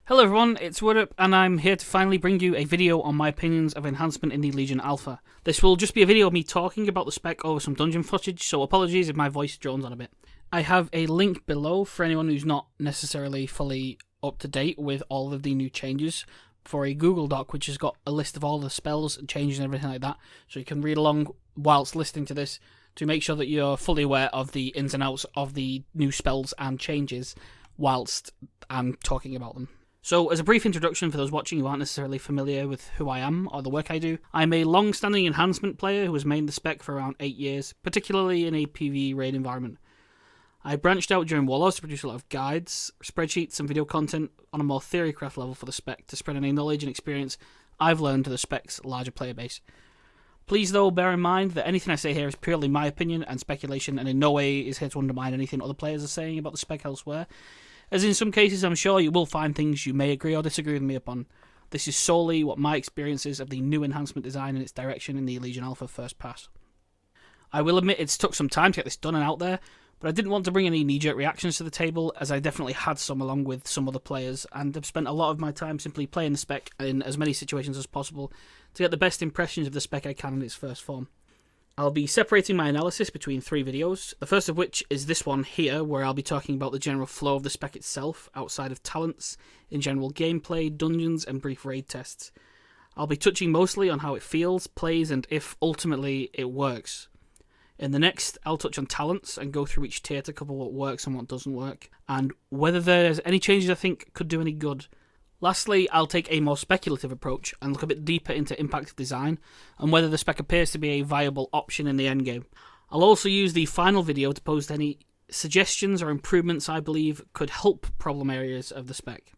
Hello everyone, it's Wordup, and I'm here to finally bring you a video on my opinions of enhancement in the Legion Alpha. This will just be a video of me talking about the spec over some dungeon footage, so apologies if my voice drones on a bit. I have a link below for anyone who's not necessarily fully up to date with all of the new changes for a Google Doc which has got a list of all the spells and changes and everything like that, so you can read along whilst listening to this to make sure that you're fully aware of the ins and outs of the new spells and changes whilst I'm talking about them. So, as a brief introduction for those watching who aren't necessarily familiar with who I am or the work I do, I'm a long-standing enhancement player who has mained the spec for around 8 years, particularly in a PvE raid environment. I branched out during Warlords to produce a lot of guides, spreadsheets and video content on a more theorycraft level for the spec to spread any knowledge and experience I've learned to the spec's larger player base. Please though bear in mind that anything I say here is purely my opinion and speculation, and in no way is here to undermine anything other players are saying about the spec elsewhere, as in some cases I'm sure you will find things you may agree or disagree with me upon. This is solely what my experiences of the new enhancement design and its direction in the Legion Alpha first pass. I will admit it's took some time to get this done and out there, but I didn't want to bring any knee-jerk reactions to the table, as I definitely had some along with some other players, and have spent a lot of my time simply playing the spec in as many situations as possible to get the best impressions of the spec I can in its first form. I'll be separating my analysis between 3 videos, the first of which is this one here, where I'll be talking about the general flow of the spec itself, outside of talents, in general gameplay, dungeons, and brief raid tests. I'll be touching mostly on how it feels, plays, and if ultimately it works. In the next, I'll touch on talents and go through each tier to cover what works and what doesn't work, and whether there's any changes I think could do any good. Lastly, I'll take a more speculative approach and look a bit deeper into impact of design and whether the spec appears to be a viable option in the endgame. I'll also use the final video to post any suggestions or improvements I believe could help problem areas of the spec.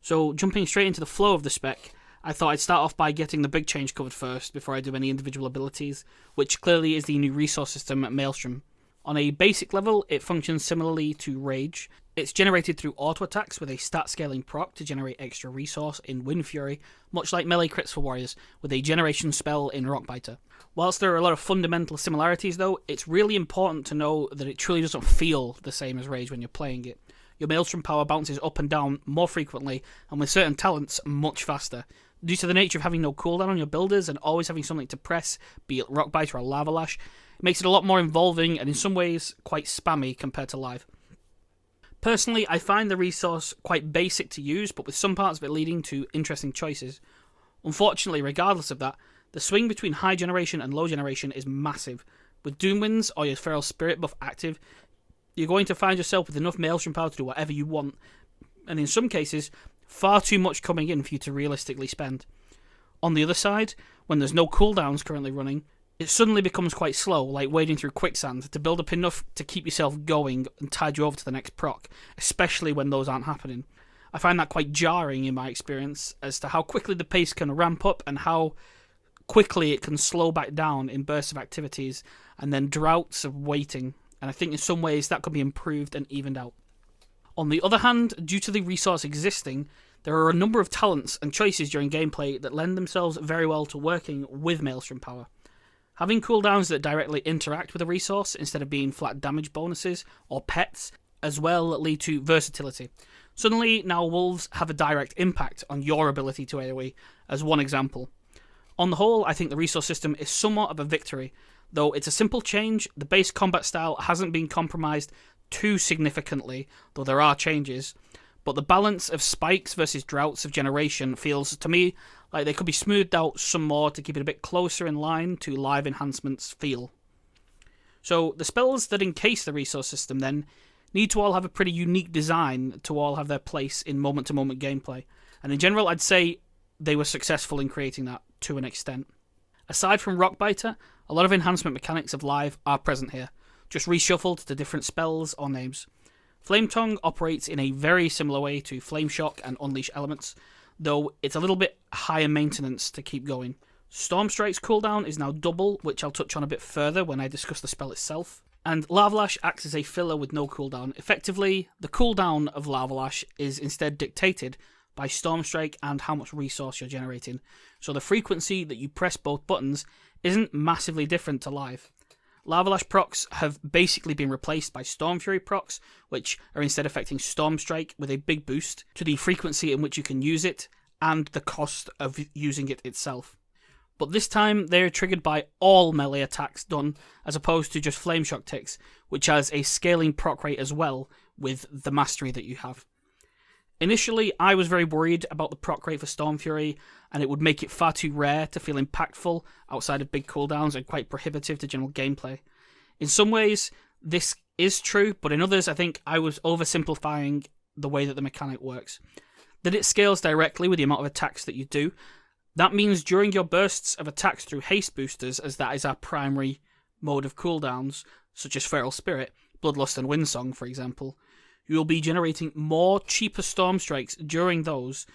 So, jumping straight into the flow of the spec, I thought I'd start off by getting the big change covered first before I do any individual abilities, which clearly is the new resource system at Maelstrom. On a basic level, it functions similarly to Rage. It's generated through auto-attacks with a stat-scaling proc to generate extra resource in Wind Fury, much like melee crits for warriors, with a generation spell in Rockbiter. Whilst there are a lot of fundamental similarities though, it's really important to know that it truly doesn't feel the same as Rage when you're playing it. Your Maelstrom power bounces up and down more frequently, and with certain talents, much faster. Due to the nature of having no cooldown on your builders and always having something to press, be it Rockbiter or Lava Lash, it makes it a lot more involving and in some ways quite spammy compared to live. Personally, I find the resource quite basic to use, but with some parts of it leading to interesting choices. Unfortunately, regardless of that, the swing between high generation and low generation is massive. With Doomwinds or your Feral Spirit buff active, you're going to find yourself with enough Maelstrom power to do whatever you want, and in some cases, far too much coming in for you to realistically spend. On the other side, when there's no cooldowns currently running, it suddenly becomes quite slow, like wading through quicksand, to build up enough to keep yourself going and tide you over to the next proc, especially when those aren't happening. I find that quite jarring in my experience as to how quickly the pace can ramp up and how quickly it can slow back down in bursts of activities and then droughts of waiting, and I think in some ways that could be improved and evened out. On the other hand, due to the resource existing, there are a number of talents and choices during gameplay that lend themselves very well to working with Maelstrom power. Having cooldowns that directly interact with a resource instead of being flat damage bonuses or pets as well lead to versatility. Suddenly, now wolves have a direct impact on your ability to AoE, as one example. On the whole, I think the resource system is somewhat of a victory. Though it's a simple change, the base combat style hasn't been compromised too significantly, though there are changes. But the balance of spikes versus droughts of generation feels, to me, like they could be smoothed out some more to keep it a bit closer in line to live enhancements feel. So the spells that encase the resource system then need to all have a pretty unique design to all have their place in moment-to-moment gameplay. And in general, I'd say they were successful in creating that to an extent. Aside from Rockbiter, a lot of enhancement mechanics of live are present here, just reshuffled to different spells or names. Flame Tongue operates in a very similar way to Flame Shock and Unleash elements, though it's a little bit higher maintenance to keep going. Storm Strike's cooldown is now double, which I'll touch on a bit further when I discuss the spell itself. And Lava Lash acts as a filler with no cooldown. Effectively, the cooldown of Lava Lash is instead dictated by Storm Strike and how much resource you're generating, so the frequency that you press both buttons isn't massively different to live. Lava Lash procs have basically been replaced by Storm Fury procs, which are instead affecting Storm Strike with a big boost to the frequency in which you can use it and the cost of using it itself. But this time they are triggered by all melee attacks done, as opposed to just Flame Shock ticks, which has a scaling proc rate as well with the mastery that you have. Initially, I was very worried about the proc rate for Storm Fury, and it would make it far too rare to feel impactful outside of big cooldowns and quite prohibitive to general gameplay. In some ways, this is true, but in others, I think I was oversimplifying the way that the mechanic works. That it scales directly with the amount of attacks that you do. That means during your bursts of attacks through haste boosters, as that is our primary mode of cooldowns, such as Feral Spirit, Bloodlust and Windsong, for example, you will be generating more cheaper Storm Strikes during those,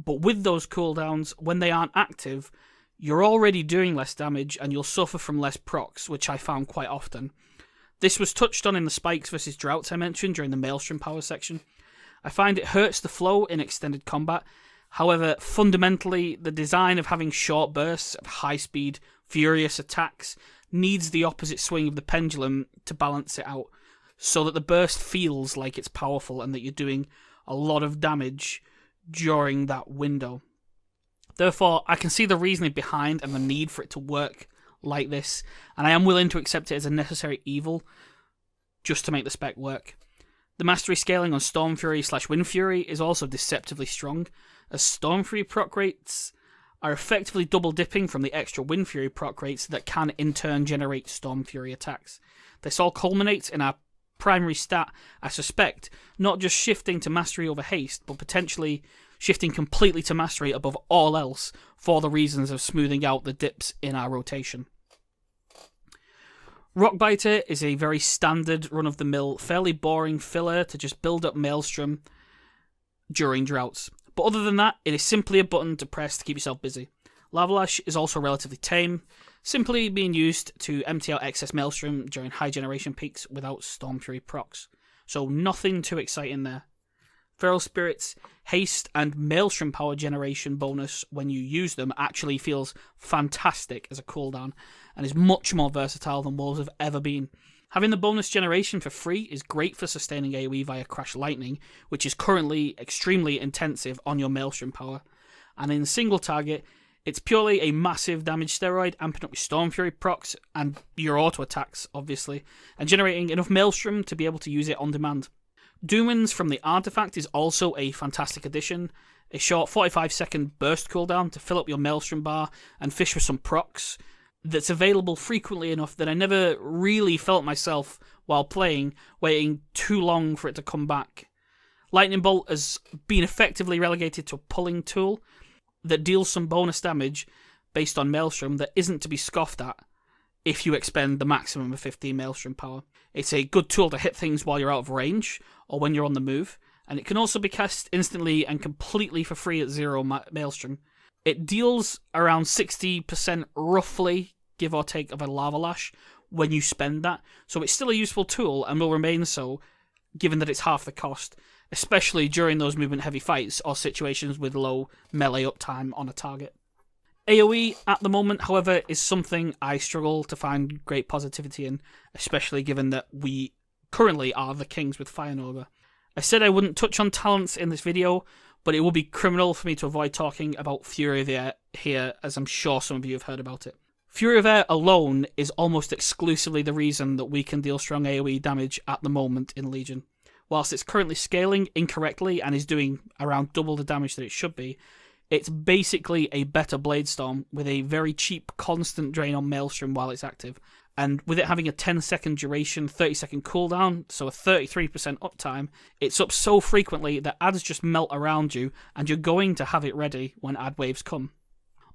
but with those cooldowns, when they aren't active, you're already doing less damage and you'll suffer from less procs, which I found quite often. This was touched on in the Spikes versus Droughts I mentioned during the Maelstrom power section. I find it hurts the flow in extended combat. However, fundamentally, the design of having short bursts of high-speed, furious attacks needs the opposite swing of the pendulum to balance it out, so that the burst feels like it's powerful and that you're doing a lot of damage during that window. Therefore, I can see the reasoning behind and the need for it to work like this, and I am willing to accept it as a necessary evil just to make the spec work. The mastery scaling on Storm Fury / Wind Fury is also deceptively strong, as Storm Fury proc rates are effectively double dipping from the extra Wind Fury proc rates that can in turn generate Storm Fury attacks. This all culminates in our primary stat, I suspect, not just shifting to mastery over haste, but potentially shifting completely to mastery above all else for the reasons of smoothing out the dips in our rotation. Rockbiter is a very standard, run-of-the-mill, fairly boring filler to just build up Maelstrom during droughts. But other than that, it is simply a button to press to keep yourself busy. Lava Lash is also relatively tame, simply being used to empty out excess Maelstrom during high generation peaks without Storm Fury procs. So nothing too exciting there. Feral Spirit's haste and Maelstrom power generation bonus when you use them actually feels fantastic as a cooldown and is much more versatile than Wolves have ever been. Having the bonus generation for free is great for sustaining AoE via Crash Lightning, which is currently extremely intensive on your Maelstrom power. And in single target, it's purely a massive damage steroid, amping up your Storm Fury procs and your auto attacks, obviously, and generating enough Maelstrom to be able to use it on demand. Doomwinds from the artifact is also a fantastic addition. A short 45-second burst cooldown to fill up your Maelstrom bar and fish for some procs that's available frequently enough that I never really felt myself, while playing, waiting too long for it to come back. Lightning Bolt has been effectively relegated to a pulling tool that deals some bonus damage based on Maelstrom that isn't to be scoffed at if you expend the maximum of 15 Maelstrom power. It's a good tool to hit things while you're out of range or when you're on the move, and it can also be cast instantly and completely for free at 0 Maelstrom. It deals around 60% roughly, give or take, of a Lava Lash when you spend that, so it's still a useful tool and will remain so given that it's half the cost, especially during those movement-heavy fights or situations with low melee uptime on a target. AoE at the moment, however, is something I struggle to find great positivity in, especially given that we currently are the kings with Fire Nova. I said I wouldn't touch on talents in this video, but it would be criminal for me to avoid talking about Fury of Air here, as I'm sure some of you have heard about it. Fury of Air alone is almost exclusively the reason that we can deal strong AoE damage at the moment in Legion. Whilst it's currently scaling incorrectly and is doing around double the damage that it should be, it's basically a better Bladestorm with a very cheap constant drain on Maelstrom while it's active, and with it having a 10-second duration, 30-second cooldown, so a 33% uptime, it's up so frequently that adds just melt around you, and you're going to have it ready when ad waves come.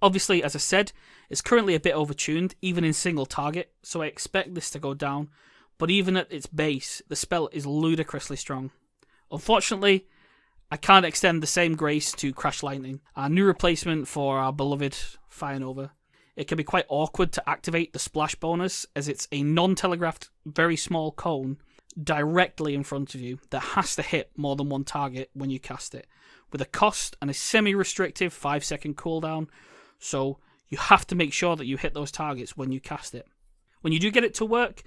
Obviously, as I said, it's currently a bit overtuned, even in single target, so I expect this to go down, but even at its base, the spell is ludicrously strong. Unfortunately, I can't extend the same grace to Crash Lightning, our new replacement for our beloved Fire Nova. It can be quite awkward to activate the splash bonus, as it's a non-telegraphed, very small cone directly in front of you that has to hit more than one target when you cast it, with a cost and a semi-restrictive 5-second cooldown, so you have to make sure that you hit those targets when you cast it. When you do get it to work,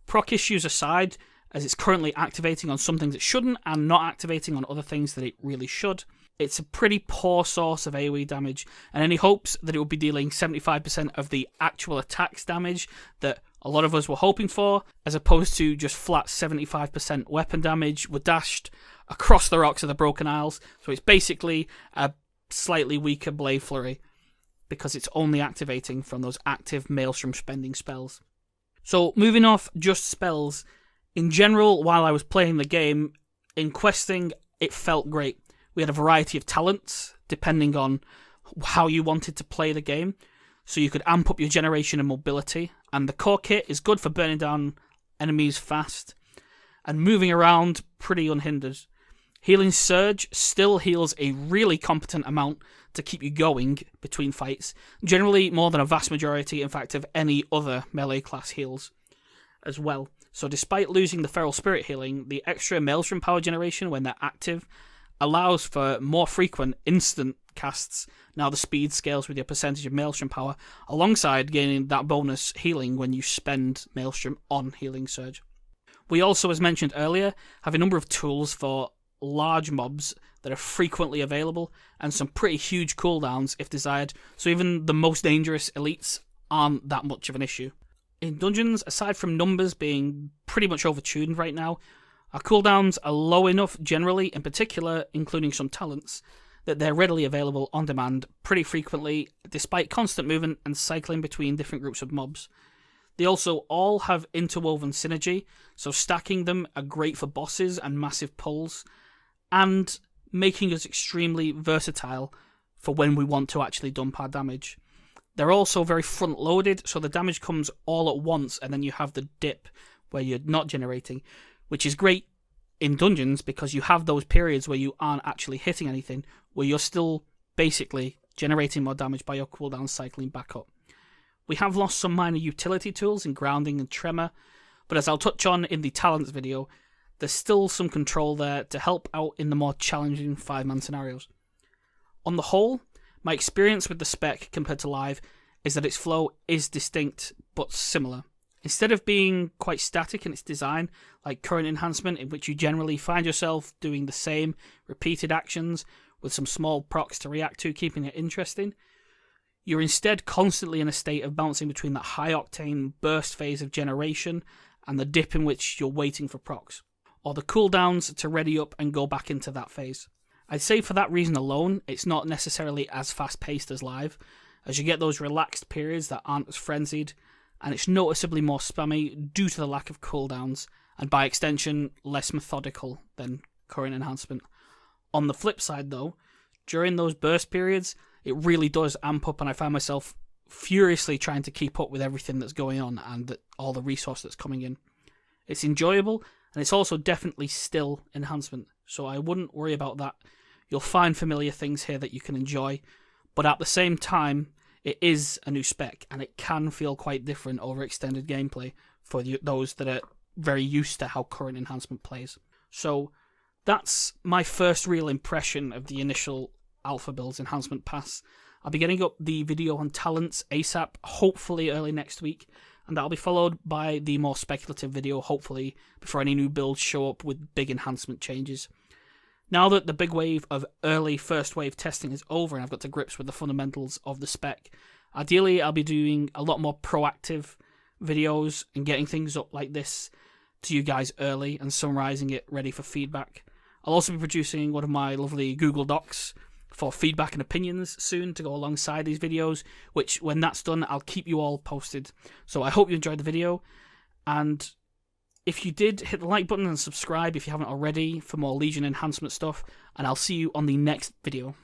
proc issues aside, as it's currently activating on some things it shouldn't and not activating on other things that it really should, it's a pretty poor source of AoE damage, and any hopes that it will be dealing 75% of the actual attacks damage that a lot of us were hoping for, as opposed to just flat 75% weapon damage, were dashed across the rocks of the Broken Isles. So it's basically a slightly weaker Blade Flurry, because it's only activating from those active Maelstrom spending spells. So moving off just spells, in general, while I was playing the game, in questing, it felt great. We had a variety of talents, depending on how you wanted to play the game. So you could amp up your generation and mobility, and the core kit is good for burning down enemies fast, and moving around pretty unhindered. Healing Surge still heals a really competent amount to keep you going between fights, generally more than a vast majority, in fact, of any other melee class heals as well. So despite losing the Feral Spirit healing, the extra Maelstrom power generation when they're active allows for more frequent instant casts. Now the speed scales with your percentage of Maelstrom power, alongside gaining that bonus healing when you spend Maelstrom on Healing Surge. We also, as mentioned earlier, have a number of tools for large mobs that are frequently available, and some pretty huge cooldowns if desired, so even the most dangerous elites aren't that much of an issue. In dungeons, aside from numbers being pretty much overtuned right now, our cooldowns are low enough generally, in particular including some talents, that they're readily available on demand pretty frequently, despite constant movement and cycling between different groups of mobs. They also all have interwoven synergy, so stacking them are great for bosses and massive pulls, and making us extremely versatile for when we want to actually dump our damage. They're also very front-loaded, so the damage comes all at once, and then you have the dip where you're not generating, which is great in dungeons because you have those periods where you aren't actually hitting anything, where you're still basically generating more damage by your cooldown cycling back up. We have lost some minor utility tools in grounding and tremor, but as I'll touch on in the talents video, there's still some control there to help out in the more challenging 5-man scenarios. On the whole, my experience with the spec compared to live is that its flow is distinct but similar. Instead of being quite static in its design, like current enhancement, in which you generally find yourself doing the same repeated actions with some small procs to react to, keeping it interesting, you're instead constantly in a state of bouncing between that high-octane burst phase of generation and the dip in which you're waiting for procs, or the cooldowns to ready up and go back into that phase. I'd say for that reason alone, it's not necessarily as fast-paced as live, as you get those relaxed periods that aren't as frenzied, and it's noticeably more spammy due to the lack of cooldowns, and by extension, less methodical than current enhancement. On the flip side though, during those burst periods, it really does amp up, and I find myself furiously trying to keep up with everything that's going on and all the resource that's coming in. It's enjoyable, and it's also definitely still enhancement, so I wouldn't worry about that. You'll find familiar things here that you can enjoy, but at the same time, it is a new spec, and it can feel quite different over extended gameplay for those that are very used to how current enhancement plays. So that's my first real impression of the initial Alpha Builds Enhancement Pass. I'll be getting up the video on talents ASAP, hopefully early next week, and that'll be followed by the more speculative video, hopefully, before any new builds show up with big enhancement changes. Now that the big wave of early first wave testing is over and I've got to grips with the fundamentals of the spec, ideally I'll be doing a lot more proactive videos and getting things up like this to you guys early and summarising it ready for feedback. I'll also be producing one of my lovely Google Docs for feedback and opinions soon to go alongside these videos, which when that's done I'll keep you all posted. So I hope you enjoyed the video, and if you did, hit the like button and subscribe if you haven't already for more Legion Enhancement stuff, and I'll see you on the next video.